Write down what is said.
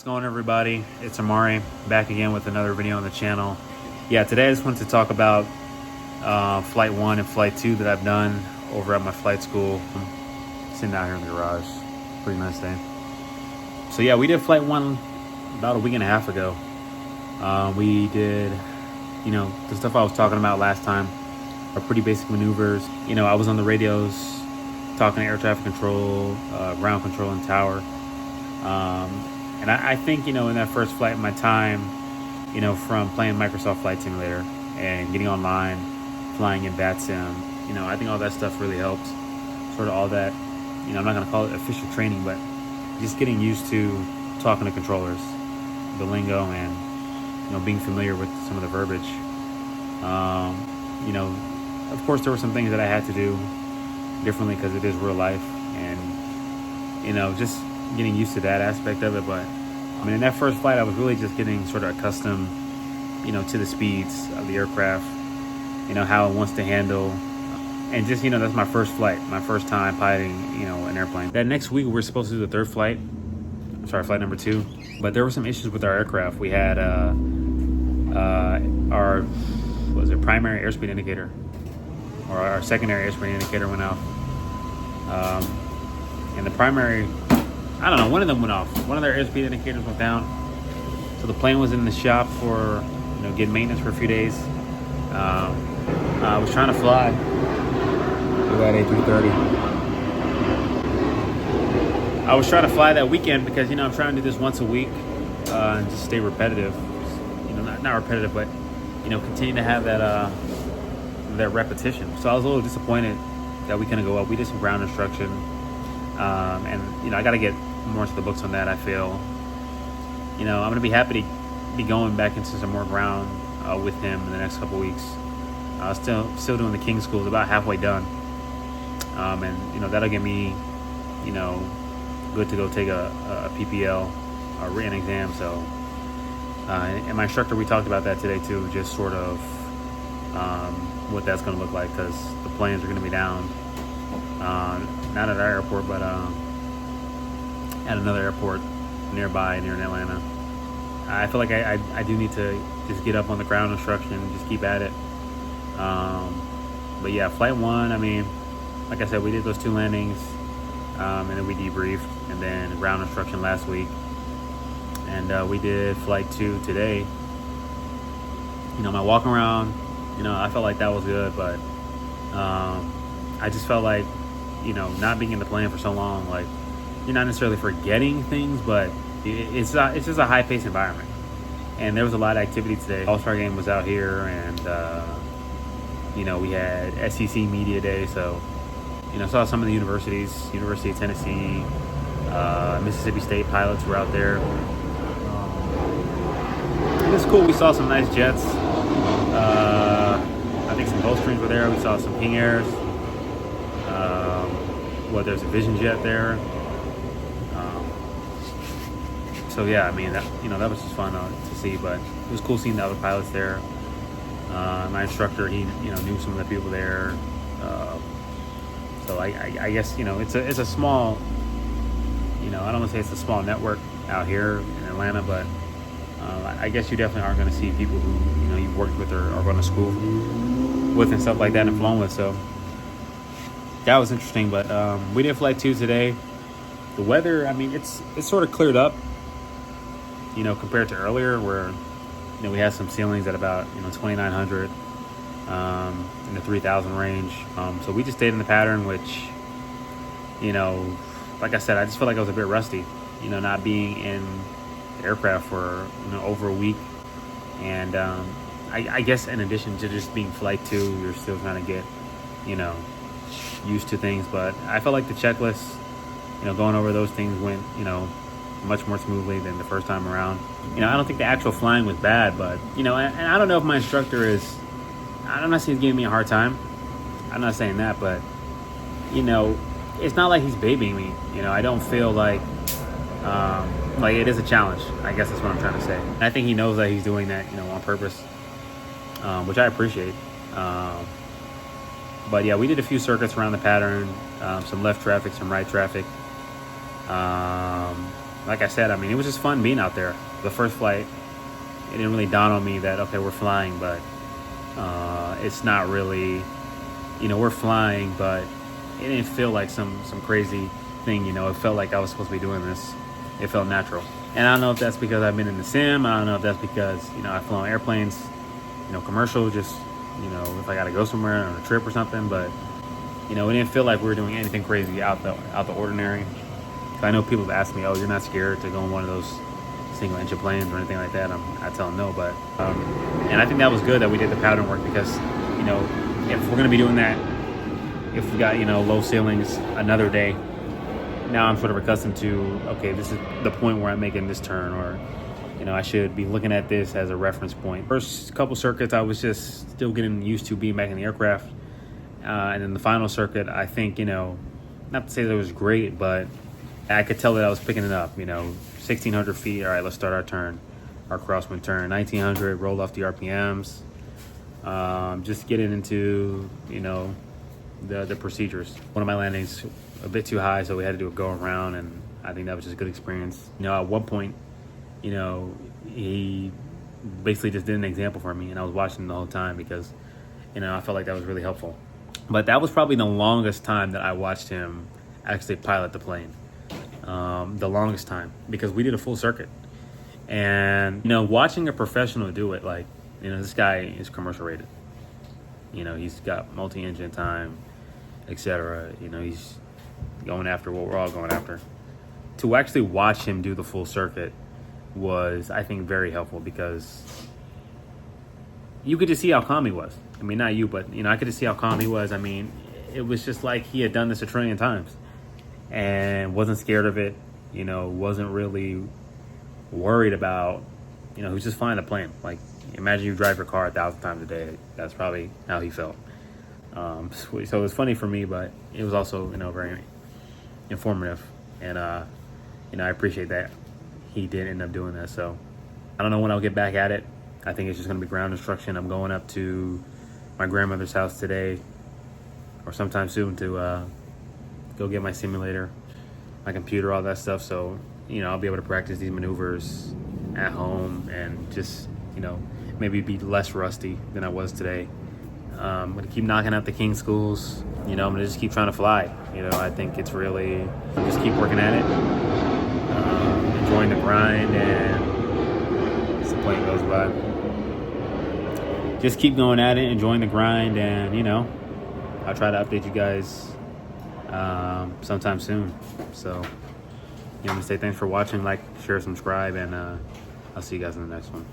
going, everybody? It's Amari, back again with another video on the channel. Yeah, today I just wanted to talk about Flight 1 and Flight 2 that I've done over at my flight school. I'm sitting out here in the garage. Pretty nice day. So yeah, we did Flight 1 about a week and a half ago. We did, the stuff I was talking about last time are pretty basic maneuvers. I was on the radios talking to air traffic control, ground control, and tower. And I think, in that first flight, my time, from playing Microsoft Flight Simulator and getting online, flying in BATSIM, I think all that stuff really helped. Sort of all that, I'm not going to call it official training, but just getting used to talking to controllers, the lingo, and, being familiar with some of the verbiage. Of course, there were some things that I had to do differently because it is real life, and, just getting used to that aspect of it. But in that first flight, I was really just getting sort of accustomed, to the speeds of the aircraft, how it wants to handle. And just, that's my first flight, my first time piloting, an airplane. That next week, we were supposed to do the third flight. Flight number 2. But there were some issues with our aircraft. We had our primary airspeed indicator, or our secondary airspeed indicator went out. And the primary, I don't know, one of them went off. One of their airspeed indicators went down. So the plane was in the shop for, getting maintenance for a few days. I was trying to fly. Look at that A330. I was trying to fly that weekend because, I'm trying to do this once a week and just stay repetitive. Not repetitive, but, continue to have that repetition. So I was a little disappointed that we couldn't go up. We did some ground instruction. And, I got to get more into the books on that, I feel. I'm going to be happy to be going back into some more ground with him in the next couple weeks. Still doing the King School, about halfway done. And, that'll get me, good to go take a PPL, a written exam. So, and my instructor, we talked about that today too, just sort of what that's going to look like, because the planes are going to be down, not at our airport, but at another airport nearby, near Atlanta. I feel like I do need to just get up on the ground instruction and just keep at it. But yeah, Flight 1, like I said, we did those 2 landings, and then we debriefed, and then ground instruction last week. And we did Flight 2 today. My walk around, I felt like that was good, but I just felt like, not being in the plane for so long, like, you're not necessarily forgetting things, but it's just a high-paced environment. And there was a lot of activity today. All-Star Game was out here, and we had SEC Media Day, so saw some of the universities, University of Tennessee, Mississippi State pilots were out there. It was cool. We saw some nice jets. I think some Gulfstreams were there. We saw some King Airs. There's a Vision jet there. So yeah, that was just fun to see. But it was cool seeing the other pilots there. My instructor, he knew some of the people there. So I guess it's a small, I don't want to say it's a small network out here in Atlanta, but I guess you definitely are going to see people who you've worked with or gone to school with and stuff like that and flown with. So that was interesting. But we did Flight 2 today. The weather, it's sort of cleared up, compared to earlier, where we had some ceilings at about 2,900 in the 3,000 range. So we just stayed in the pattern, which like I said, I just felt like I was a bit rusty, not being in the aircraft for over a week. And I guess in addition to just being Flight 2, you're still trying to get used to things. But I felt like the checklist, going over those things went much more smoothly than the first time around. I don't think the actual flying was bad, but and I don't know if my instructor is, I'm not saying he's giving me a hard time, I'm not saying that, but it's not like he's babying me. I don't feel like it is a challenge. I guess that's what I'm trying to say. And I think he knows that he's doing that on purpose, which I appreciate. But yeah, we did a few circuits around the pattern, some left traffic, some right traffic. like I said, I mean, it was just fun being out there. The first flight, it didn't really dawn on me that, okay, we're flying, but it's not really, we're flying, but it didn't feel like some crazy thing. It felt like I was supposed to be doing this. It felt natural. And I don't know if that's because I've been in the sim. I don't know if that's because, I've flown airplanes, commercial, just, if I got to go somewhere on a trip or something. But, it didn't feel like we were doing anything crazy out the ordinary. I know people have asked me, oh, you're not scared to go in one of those single engine planes or anything like that. I tell them no, but and I think that was good that we did the pattern work, because if we're gonna be doing that, if we got low ceilings another day, now I'm sort of accustomed to, okay, this is the point where I'm making this turn, or I should be looking at this as a reference point. First couple circuits I was just still getting used to being back in the aircraft, and then the final circuit, I think, not to say that it was great, but I could tell that I was picking it up. 1,600 feet. All right, let's start our turn, our crosswind turn. 1,900, roll off the RPMs. Just getting into, the procedures. One of my landings a bit too high, so we had to do a go around, and I think that was just a good experience. At one point, he basically just did an example for me, and I was watching the whole time because, I felt like that was really helpful. But that was probably the longest time that I watched him actually pilot the plane. The longest time, because we did a full circuit, and watching a professional do it, like, this guy is commercial rated, he's got multi-engine time, etc. He's going after what we're all going after. To actually watch him do the full circuit was, I think, very helpful, because you could just see how calm he was. I mean, not you, but I could just see how calm he was. I mean, it was just like he had done this a trillion times and wasn't scared of it, wasn't really worried about, he was just flying the plane. Like, imagine you drive your car 1,000 times a day. That's probably how he felt. So it was funny for me, but it was also, very informative. And, I appreciate that he did end up doing that. So I don't know when I'll get back at it. I think it's just going to be ground instruction. I'm going up to my grandmother's house today, or sometime soon, to go get my simulator, my computer, all that stuff. So, I'll be able to practice these maneuvers at home and just, maybe be less rusty than I was today. I'm going to keep knocking out the King schools. I'm going to just keep trying to fly. I think it's really, just keep working at it, enjoying the grind, and as the plane goes by, just keep going at it, enjoying the grind, and, I'll try to update you guys sometime soon. So, I'm going to say thanks for watching, like, share, subscribe, and I'll see you guys in the next one.